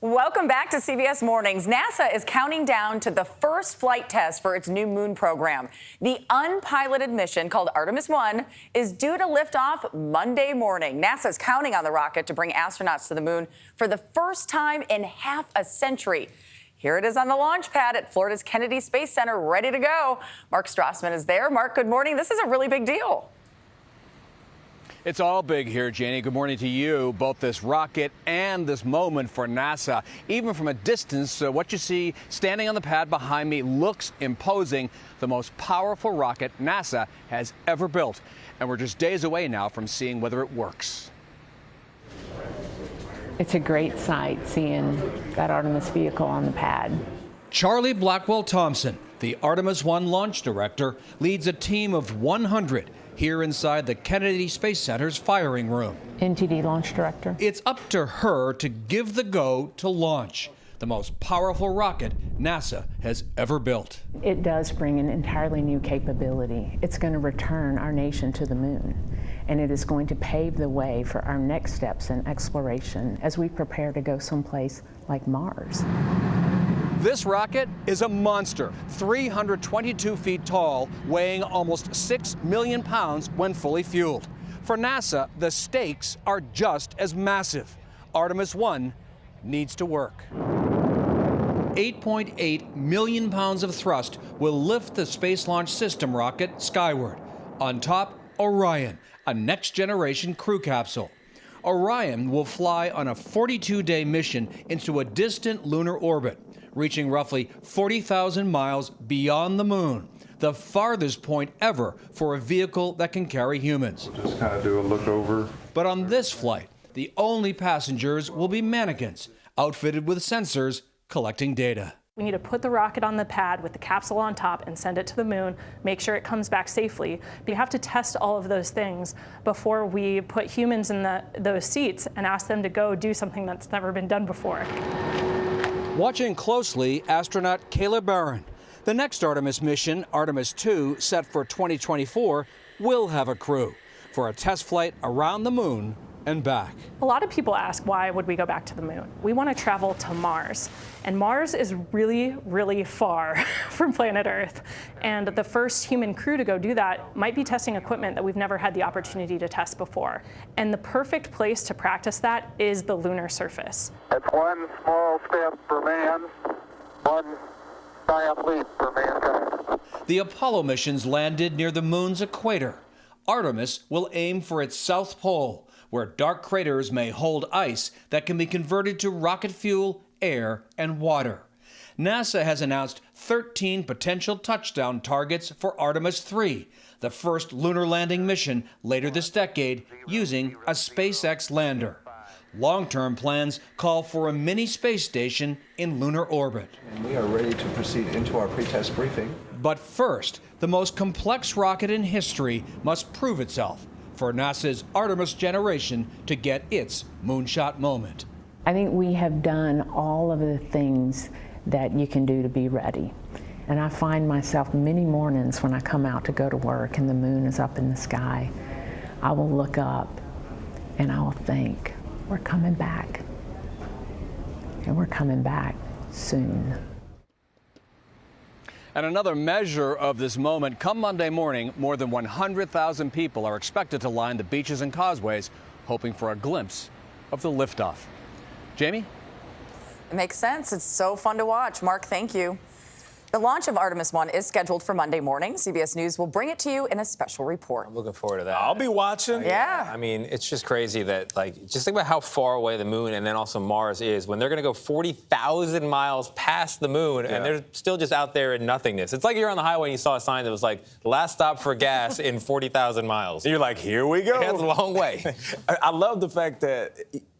Welcome back to CBS Mornings. NASA is counting down to the first flight test for its new moon program. The unpiloted mission called Artemis 1 is due to lift off Monday morning. NASA is counting on the rocket to bring astronauts to the moon for the first time in half a century. Here it is on the launch pad at Florida's Kennedy Space Center, ready to go. Mark Strassmann is there. Mark, good morning. This is a really big deal. It's all big here, Janie. Good morning to you. Both this rocket and this moment for NASA. Even from a distance, what you see standing on the pad behind me looks imposing. The most powerful rocket NASA has ever built. And we're just days away now from seeing whether it works. It's a great sight seeing that Artemis vehicle on the pad. Charlie Blackwell Thompson, the Artemis 1 launch director, leads a team of 100 here inside the Kennedy Space Center's firing room. NTD launch director. It's up to her to give the go to launch the most powerful rocket NASA has ever built. It does bring an entirely new capability. It's going to return our nation to the moon, and it is going to pave the way for our next steps in exploration as we prepare to go someplace like Mars. This rocket is a monster, 322 feet tall, weighing almost 6 million pounds when fully fueled. For NASA, the stakes are just as massive. Artemis 1 needs to work. 8.8 million pounds of thrust will lift the Space Launch System rocket skyward. On top, Orion, a next-generation crew capsule. Orion will fly on a 42-day mission into a distant lunar orbit, reaching roughly 40,000 miles beyond the moon, the farthest point ever for a vehicle that can carry humans. We'll just kind of do a look over. But on this flight, the only passengers will be mannequins, outfitted with sensors collecting data. We need to put the rocket on the pad with the capsule on top and send it to the moon, make sure it comes back safely. But you have to test all of those things before we put humans in those seats and ask them to go do something that's never been done before. Watching closely, astronaut Kayla Barron. The next Artemis mission, Artemis 2, set for 2024, will have a crew for a test flight around the moon and back. A lot of people ask, why would we go back to the moon? We want to travel to Mars. And Mars is really, really far from planet Earth. And the first human crew to go do that might be testing equipment that we've never had the opportunity to test before. And the perfect place to practice that is the lunar surface. It's one small step for man, one giant leap for mankind. The Apollo missions landed near the moon's equator. Artemis will aim for its south pole, where dark craters may hold ice that can be converted to rocket fuel, air, and water. NASA has announced 13 potential touchdown targets for Artemis 3, the first lunar landing mission later this decade using a SpaceX lander. Long-term plans call for a mini space station in lunar orbit. And we are ready to proceed into our pre-test briefing. But first, the most complex rocket in history must prove itself for NASA's Artemis generation to get its moonshot moment. I think we have done all of the things that you can do to be ready. And I find myself many mornings when I come out to go to work and the moon is up in the sky, I will look up and I will think, we're coming back. And we're coming back soon. And another measure of this moment, come Monday morning, more than 100,000 people are expected to line the beaches and causeways, hoping for a glimpse of the liftoff. Jamie? It makes sense. It's so fun to watch. Mark, thank you. The launch of Artemis 1 is scheduled for Monday morning. CBS News will bring it to you in a special report. I'm looking forward to that. I'll be watching. Yeah. I mean, it's just crazy that, just think about how far away the moon and then also Mars is when they're going to go 40,000 miles past the moon and they're still just out there in nothingness. It's like you're on the highway and you saw a sign that was like, last stop for gas in 40,000 miles. You're like, here we go. That's a long way. I love the fact that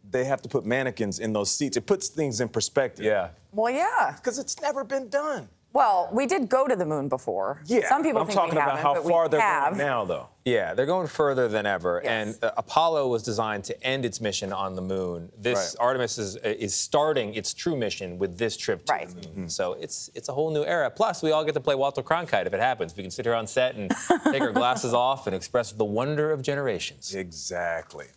they have to put mannequins in those seats. It puts things in perspective. Yeah. Well, yeah. Because it's never been done. Well, we did go to the moon before. Yeah. Some people I'm think talking we about haven't, how but far we they're have. going now, though. Yeah, they're going further than ever. Yes. And Apollo was designed to end its mission on the moon. This Artemis is starting its true mission with this trip to the moon. So it's a whole new era. Plus, we all get to play Walter Cronkite if it happens. We can sit here on set and take our glasses off and express the wonder of generations. Exactly.